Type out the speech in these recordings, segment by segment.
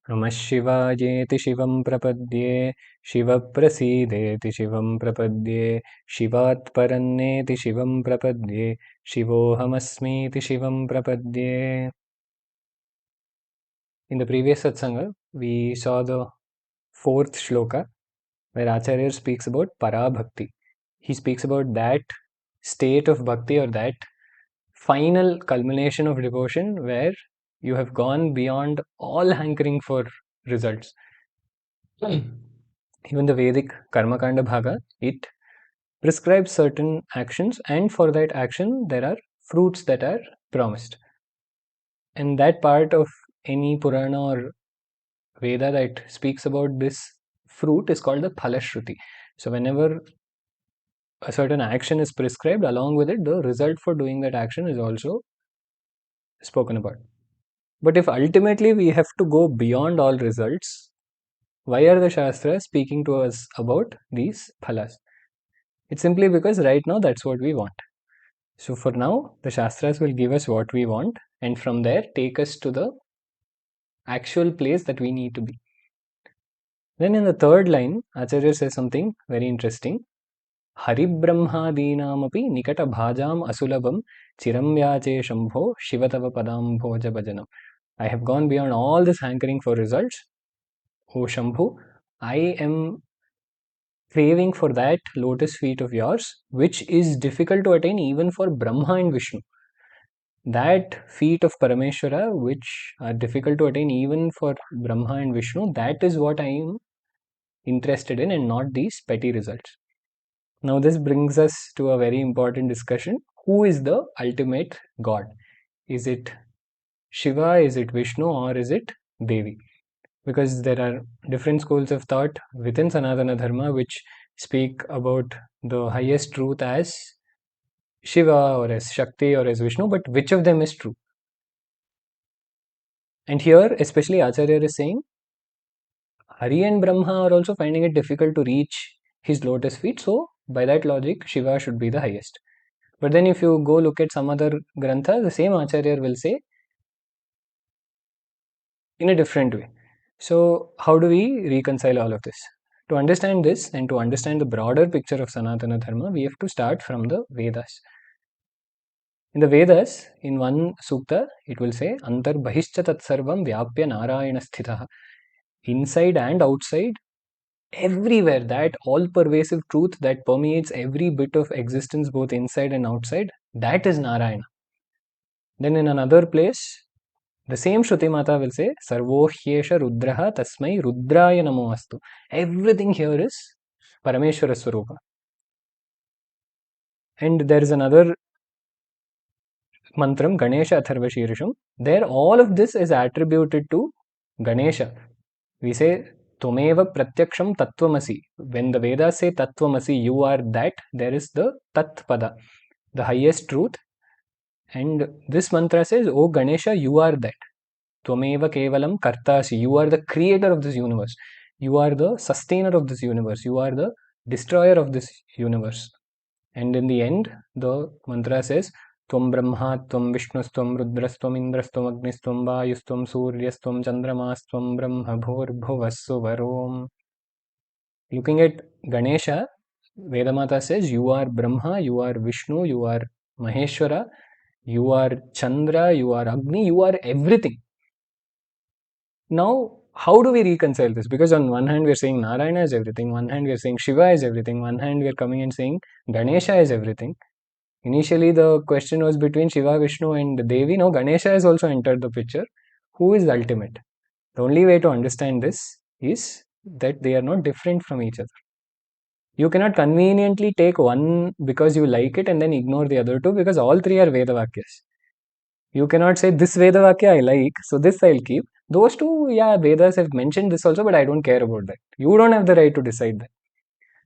Namah Shivayeti Shivam Prapadye Shiva Prasideti Shivam Prapadye Shivat Paranneti Shivam Prapadye Shivohamasmiti Shivam Prapadye. In the previous satsanga, we saw the fourth shloka where Acharya speaks about Parabhakti. He speaks about that state of bhakti or that final culmination of devotion where you have gone beyond all hankering for results. Even the Vedic Karma Kanda Bhaga, it prescribes certain actions, and for that action, there are fruits that are promised. And that part of any Purana or Veda that speaks about this fruit is called the Phalashruti. So, whenever a certain action is prescribed, along with it, the result for doing that action is also spoken about. But if ultimately we have to go beyond all results, why are the Shastras speaking to us about these phalas? It's simply because right now that's what we want. So for now, the Shastras will give us what we want, and from there take us to the actual place that we need to be. Then in the third line, Acharya says something very interesting. Hari Brahmadinamapi nikata bhajam asulabam chiram vyache shambho shivatava padam bhoja bhajanam. I have gone beyond all this hankering for results. O Shambhu, I am craving for that lotus feet of yours, which is difficult to attain even for Brahma and Vishnu. That feet of Parameshwara, which are difficult to attain even for Brahma and Vishnu, that is what I am interested in, and not these petty results. Now, this brings us to a very important discussion. Who is the ultimate God? Is it Shiva, is it Vishnu, or is it Devi? Because there are different schools of thought within Sanatana Dharma which speak about the highest truth as Shiva or as Shakti or as Vishnu, but which of them is true? And here, especially Acharya is saying, Hari and Brahma are also finding it difficult to reach his lotus feet, so by that logic, Shiva should be the highest. But then if you go look at some other grantha, the same Acharya will say in a different way. So how do we reconcile all of this? To understand this and to understand the broader picture of Sanatana Dharma, we have to start from the Vedas. In the Vedas, in one sukta, it will say, Antar Bahishcha Tat Sarvam Vyapya Narayana Sthitaha. Inside and outside, everywhere, that all pervasive truth that permeates every bit of existence, both inside and outside, that is Narayana. Then in another place, the same Shruti Mata will say, Sarvohyesha Rudraha Tasmai Rudraya Namo Astu. Everything here is Parameshwara Swarupa. And there is another mantram, Ganesha Atharva Shirisham. There, all of this is attributed to Ganesha. We say, Tumeva Pratyaksham Tattvamasi. When the Vedas say Tattvamasi, you are that, there is the Tat Pada, the highest truth. And this mantra says, O Ganesha, you are that. Tvameva Kevalam Kartasi. You are the creator of this universe. You are the sustainer of this universe. You are the destroyer of this universe. And in the end, the mantra says, Tvam Brahma, Tvam Vishnustvam, Rudrastvam, Indrastvam, Agnistvam, Vayustvam, Suryastvam, Chandramastvam, Brahma, Bhurбhuvassuvarom. Looking at Ganesha, Vedamata says, you are Brahma, you are Vishnu, you are Maheshwara, you are Chandra, you are Agni, you are everything. Now, how do we reconcile this? Because on one hand, we're saying Narayana is everything, one hand, we're saying Shiva is everything, one hand, we're coming and saying Ganesha is everything. Initially, the question was between Shiva, Vishnu, and Devi. Now, Ganesha has also entered the picture. Who is the ultimate? The only way to understand this is that they are not different from each other. You cannot conveniently take one because you like it and then ignore the other two, because all three are Veda Vakyas. You cannot say this Veda Vakya I like, so this I'll keep. Those two, yeah, Vedas have mentioned this also, but I don't care about that. You don't have the right to decide that.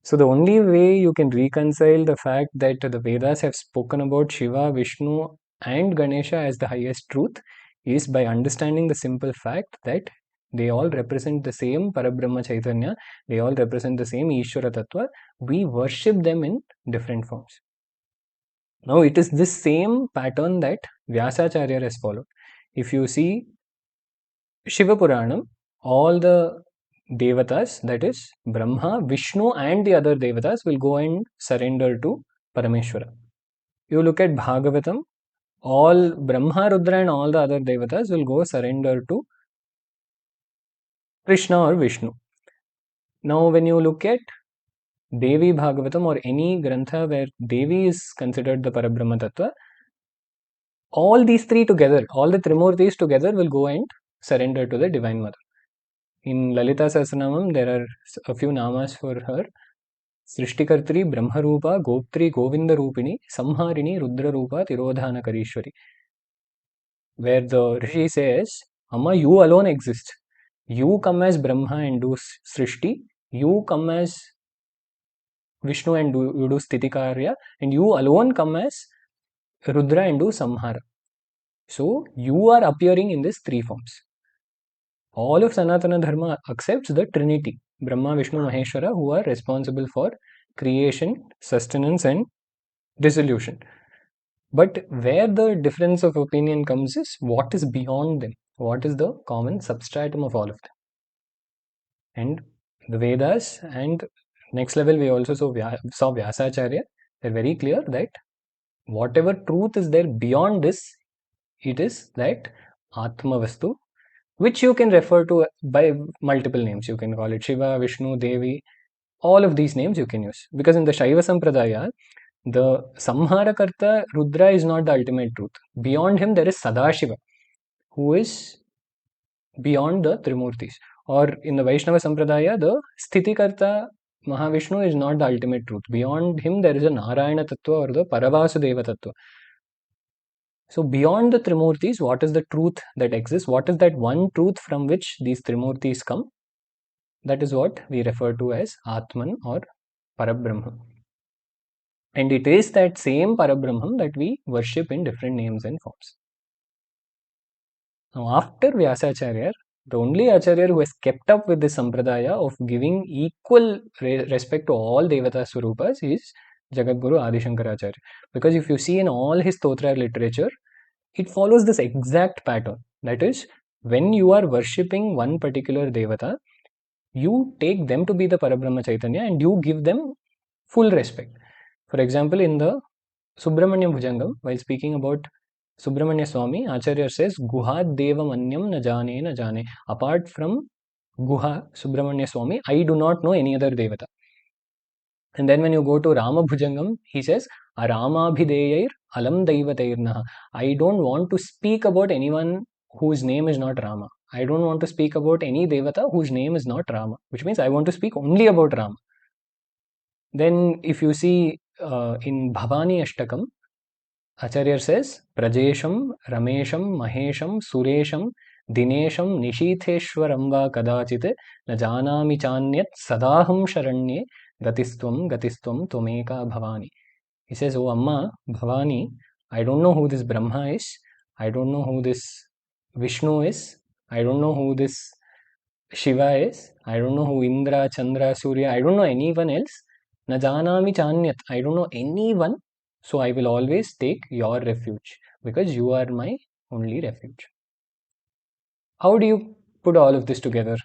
So the only way you can reconcile the fact that the Vedas have spoken about Shiva, Vishnu, and Ganesha as the highest truth is by understanding the simple fact that they all represent the same Parabrahma Chaitanya, they all represent the same Ishvara Tattva. We worship them in different forms. Now, it is this same pattern that Vyasacharya has followed. If you see Shiva Puranam, all the devatas, that is Brahma, Vishnu and the other devatas, will go and surrender to Parameshwara. You look at Bhagavatam, all Brahma, Rudra and all the other devatas will go surrender to Krishna or Vishnu. Now when you look at Devi Bhagavatam or any grantha where Devi is considered the Parabrahma Tattva, all these three together, all the Trimurtis together will go and surrender to the Divine Mother. In Lalita Sahasranamam, there are a few namas for her. Srishtikartri, Brahmarupa, Goptri, Govinda Rupini, Samharini, Rudra Rupa, Tirodhana Karishwari. Where the Rishi says, Amma, you alone exist. You come as Brahma and do Srishti. You come as Vishnu and you do Stitikarya. And you alone come as Rudra and do Samhara. So, you are appearing in these three forms. All of Sanatana Dharma accepts the Trinity, Brahma, Vishnu, Maheshwara, who are responsible for creation, sustenance and dissolution. But where the difference of opinion comes is what is beyond them, what is the common substratum of all of them. And the Vedas and next level we also saw Vyasacharya, they're very clear that whatever truth is there beyond this, it is that Atma Vastu, which you can refer to by multiple names. You can call it Shiva, Vishnu, Devi, all of these names you can use. Because in the Shaiva Sampradaya, the Samharakarta Rudra is not the ultimate truth. Beyond him there is Sadashiva, who is beyond the Trimurtis. Or in the Vaishnava Sampradaya, the Sthitikarta Mahavishnu is not the ultimate truth. Beyond him there is a Narayana Tattva or the Paravasudeva Tattva. So beyond the Trimurtis, what is the truth that exists? What is that one truth from which these Trimurtis come? That is what we refer to as Atman or Parabrahma. And it is that same Parabrahman that we worship in different names and forms. Now after Vyasacharya, the only Acharya who has kept up with this Sampradaya of giving equal respect to all Devata Swarupas is Jagadguru Adi Shankaracharya. Because if you see in all his stotra literature, it follows this exact pattern. That is, when you are worshipping one particular Devata, you take them to be the Parabrahma Chaitanya and you give them full respect. For example, in the Subramanya Bhujangam, while speaking about Subramanya Swami, Acharya says, Guha Deva Manyam na jane na jane. Apart from Guha, Subramanya Swami, I do not know any other Devata. And then when you go to Rama Bhujangam, he says, Aramabhideyair alam Deivatairnaha. I don't want to speak about anyone whose name is not Rama. I don't want to speak about any Devata whose name is not Rama, which means I want to speak only about Rama. Then if you see in Bhavani Ashtakam, Acharya says, Prajesham, Ramesham, Mahesham, Suresham, Dinesham, Nishitheshwaram va kadachit, na janami chanyat sadaham sharanye, gatistvam, gatistvam, tvameka bhavani. He says, oh Amma, Bhavani, I don't know who this Brahma is, I don't know who this Vishnu is, I don't know who this Shiva is, I don't know who Indra, Chandra, Surya, I don't know anyone else. Na janami chanyat, I don't know anyone. So I will always take your refuge because you are my only refuge. How do you put all of this together?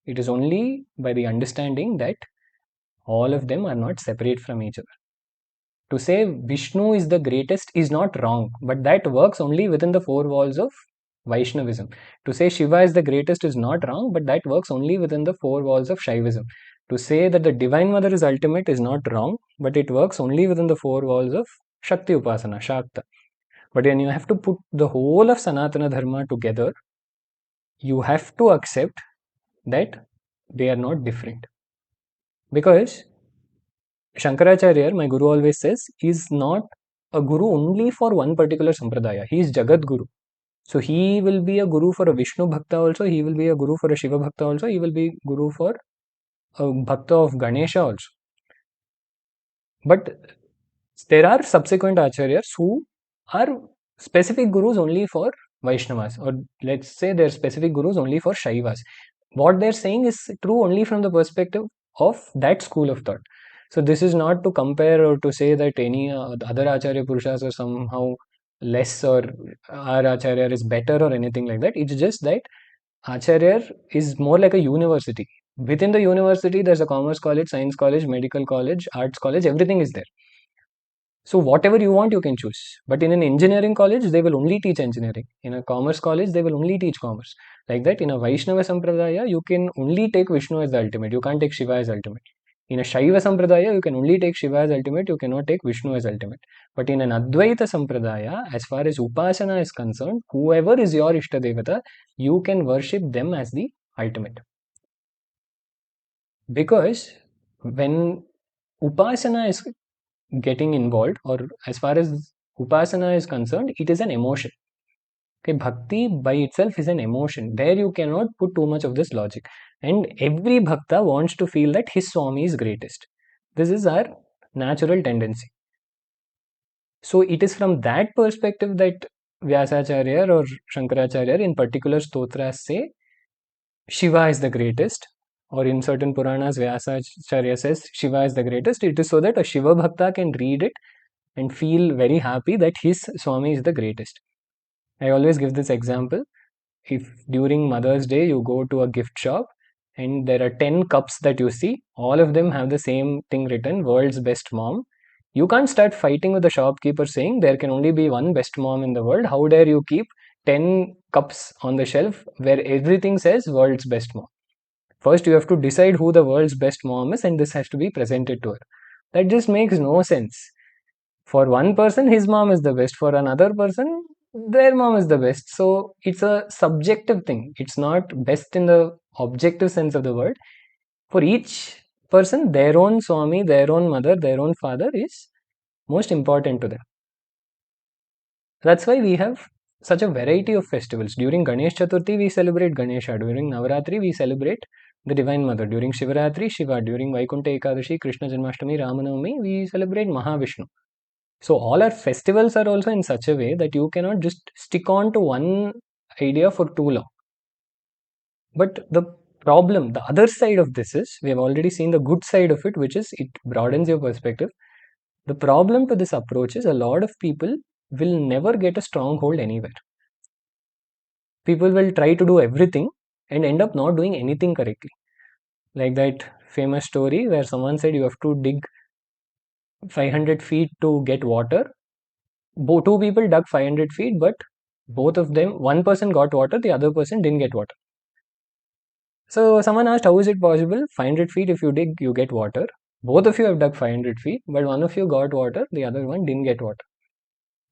It is only by the understanding that all of them are not separate from each other. To say Vishnu is the greatest is not wrong, but that works only within the four walls of Vaishnavism. To say Shiva is the greatest is not wrong, but that works only within the four walls of Shaivism. To say that the Divine Mother is ultimate is not wrong, but it works only within the four walls of Shakti Upasana, Shakta. But when you have to put the whole of Sanatana Dharma together, you have to accept that they are not different. Because Shankaracharya, my Guru always says, is not a Guru only for one particular Sampradaya. He is Jagat Guru. So he will be a Guru for a Vishnu Bhakta also, he will be a Guru for a Shiva Bhakta also, he will be Guru for a Bhakta of Ganesha also. But there are subsequent Acharyas who are specific Gurus only for Vaishnavas, or let's say they're specific Gurus only for Shaivas. What they're saying is true only from the perspective of that school of thought. So this is not to compare or to say that any other Acharya Purushas are somehow less or our Acharya is better or anything like that. It's just that Acharya is more like a university. Within the university, there's a commerce college, science college, medical college, arts college, everything is there. So whatever you want, you can choose. But in an engineering college, they will only teach engineering. In a commerce college, they will only teach commerce. Like that, in a Vaishnava Sampradaya, you can only take Vishnu as the ultimate. You can't take Shiva as ultimate. In a Shaiva Sampradaya, you can only take Shiva as ultimate. You cannot take Vishnu as ultimate. But in an Advaita Sampradaya, as far as Upasana is concerned, whoever is your Ishta Devata, you can worship them as the ultimate. Because when Upasana is getting involved, or as far as Upasana is concerned, it is an emotion. Okay, bhakti by itself is an emotion. There you cannot put too much of this logic. And every bhakta wants to feel that his Swami is greatest. This is our natural tendency. So it is from that perspective that Vyasacharya or Shankaracharya in particular stotras say Shiva is the greatest, or in certain Puranas Vyasacharya says Shiva is the greatest. It is so that a Shiva bhakta can read it and feel very happy that his Swami is the greatest. I always give this example. If during Mother's Day you go to a gift shop and there are 10 cups that you see, all of them have the same thing written, world's best mom. You can't start fighting with the shopkeeper saying there can only be one best mom in the world. How dare you keep 10 cups on the shelf where everything says world's best mom? First, you have to decide who the world's best mom is, and this has to be presented to her. That just makes no sense. For one person, his mom is the best. For another person, their mom is the best. So it's a subjective thing. It's not best in the objective sense of the word. For each person, their own Swami, their own mother, their own father is most important to them. That's why we have such a variety of festivals. During Ganesh Chaturthi, we celebrate Ganesha. During Navaratri, we celebrate the Divine Mother. During Shivaratri, Shiva. During Vaikuntha Ekadashi, Krishna Janmashtami, Ramanavami, we celebrate Mahavishnu. So all our festivals are also in such a way that you cannot just stick on to one idea for too long. But the problem, the other side of this is, we have already seen the good side of it, which is it broadens your perspective. The problem to this approach is a lot of people will never get a stronghold anywhere. People will try to do everything and end up not doing anything correctly. Like that famous story where someone said you have to dig 500 feet to get water. Two people dug 500 feet, but both of them, one person got water, the other person didn't get water. So someone asked, how is it possible? 500 feet, if you dig, you get water. Both of you have dug 500 feet, but one of you got water, the other one didn't get water.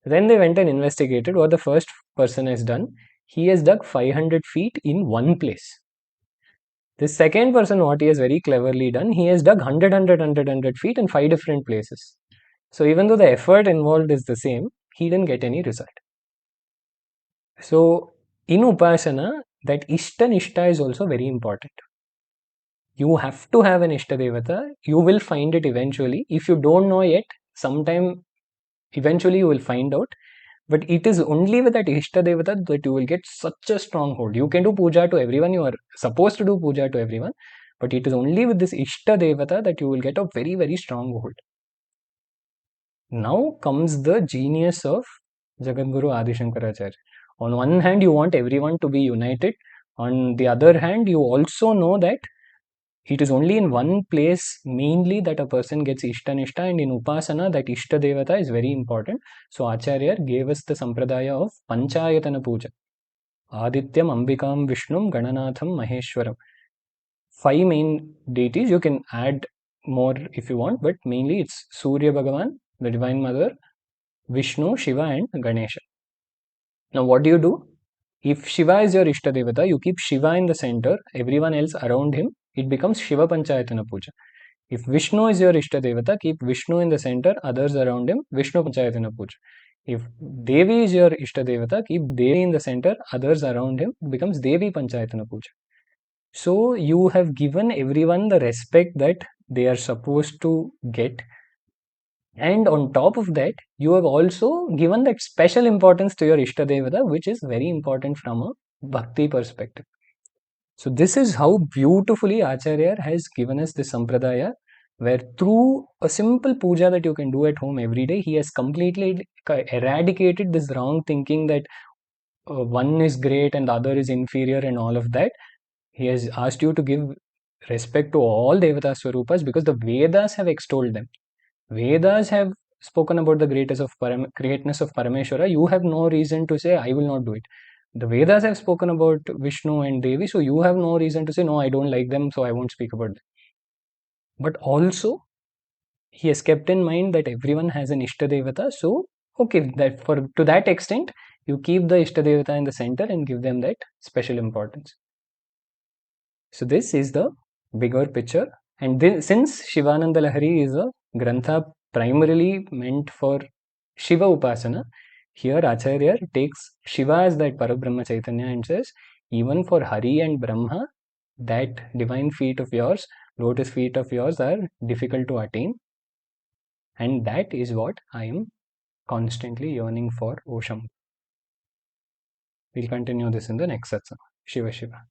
Then they went and investigated what the first person has done. He has dug 500 feet in one place. The second person, what he has very cleverly done, he has dug 100 feet in 5 different places. So even though the effort involved is the same, he didn't get any result. So in Upasana, that Ishta Nishta is also very important. You have to have an Ishta Devata. You will find it eventually. If you don't know yet, sometime eventually you will find out. But it is only with that Ishta Devata that you will get such a strong hold. You can do puja to everyone. You are supposed to do puja to everyone. But it is only with this Ishta Devata that you will get a very, very strong hold. Now comes the genius of Jagadguru Adi Shankaracharya. On one hand, you want everyone to be united. On the other hand, you also know that it is only in one place mainly that a person gets Ishta Nishta, and in Upasana that Ishta Devata is very important. So Acharya gave us the Sampradaya of Panchayatana Puja. Adityam, Ambikam, Vishnum, Gananatham, Maheshwaram. 5 main deities. You can add more if you want, but mainly it's Surya Bhagavan, the Divine Mother, Vishnu, Shiva and Ganesha. Now what do? If Shiva is your Ishta Devata, you keep Shiva in the center, everyone else around him, it becomes Shiva Panchayatana Puja. If Vishnu is your Ishta Devata, keep Vishnu in the center, others around him, Vishnu Panchayatana Puja. If Devi is your Ishta Devata, keep Devi in the center, others around him, it becomes Devi Panchayatana Puja. So you have given everyone the respect that they are supposed to get. And on top of that, you have also given that special importance to your Ishta Devata, which is very important from a bhakti perspective. So this is how beautifully Acharya has given us this sampradaya, where through a simple puja that you can do at home every day, he has completely eradicated this wrong thinking that one is great and the other is inferior and all of that. He has asked you to give respect to all Devata Swarupas because the Vedas have extolled them. Vedas have spoken about the greatness of Parameshwara. You have no reason to say, I will not do it. The Vedas have spoken about Vishnu and Devi, so you have no reason to say, no, I don't like them, so I won't speak about them. But also, he has kept in mind that everyone has an Ishtadevata, so okay, that to that extent, you keep the Ishtadevata in the center and give them that special importance. So this is the bigger picture. And then, since Shivanandalahari is a grantha primarily meant for Shiva Upasana, here Acharya takes Shiva as that Parabrahma Chaitanya and says, even for Hari and Brahma, that divine feet of yours, lotus feet of yours are difficult to attain. And that is what I am constantly yearning for, O Shambhu. We'll continue this in the next satsang. Shiva Shiva.